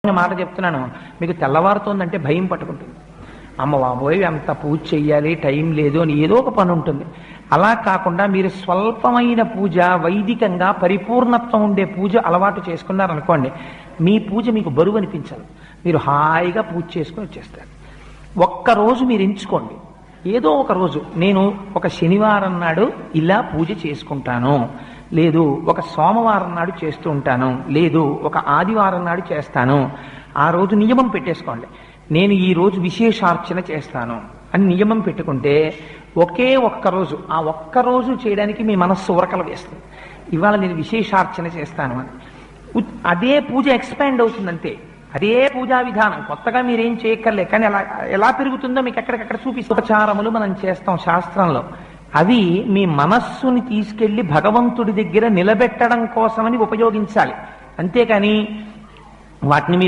మాట చెప్తున్నాను, మీకు తెల్లవారుతోందంటే భయం పట్టుకుంటుంది. అమ్మ బాబోయ్ అంత పూజ చెయ్యాలి, టైం లేదు అని ఏదో ఒక పని ఉంటుంది. అలా కాకుండా మీరు స్వల్పమైన పూజ, వైదికంగా పరిపూర్ణత్వం ఉండే పూజ అలవాటు చేసుకున్నారనుకోండి, మీ పూజ మీకు బరువు అనిపించాలి. మీరు హాయిగా పూజ చేసుకుని వచ్చేస్తారు. ఒక్కరోజు మీరు ఎంచుకోండి, ఏదో ఒక రోజు నేను ఒక శనివారం నాడు ఇలా పూజ చేసుకుంటాను, లేదు ఒక సోమవారం నాడు చేస్తూ ఉంటాను, లేదు ఒక ఆదివారం నాడు చేస్తాను. ఆ రోజు నియమం పెట్టేసుకోండి, నేను ఈ రోజు విశేషార్చన చేస్తాను అని నియమం పెట్టుకుంటే ఒకే ఒక్కరోజు, ఆ ఒక్కరోజు చేయడానికి మీ మనస్సు ఉరకలు వేస్తుంది. ఇవాళ నేను విశేషార్చన చేస్తాను అని అదే పూజ ఎక్స్పాండ్ అవుతుందంతే. అదే పూజా విధానం, కొత్తగా మీరేం చేయక్కర్లే. కానీ ఎలా ఎలా పెరుగుతుందో మీకు ఎక్కడికక్కడ చూపిస్తూ ఉపచారములు మనం చేస్తాం శాస్త్రంలో. అవి మీ మనస్సుని తీసుకెళ్లి భగవంతుడి దగ్గర నిలబెట్టడం కోసమని ఉపయోగించాలి. అంతేకాని వాటిని మీరు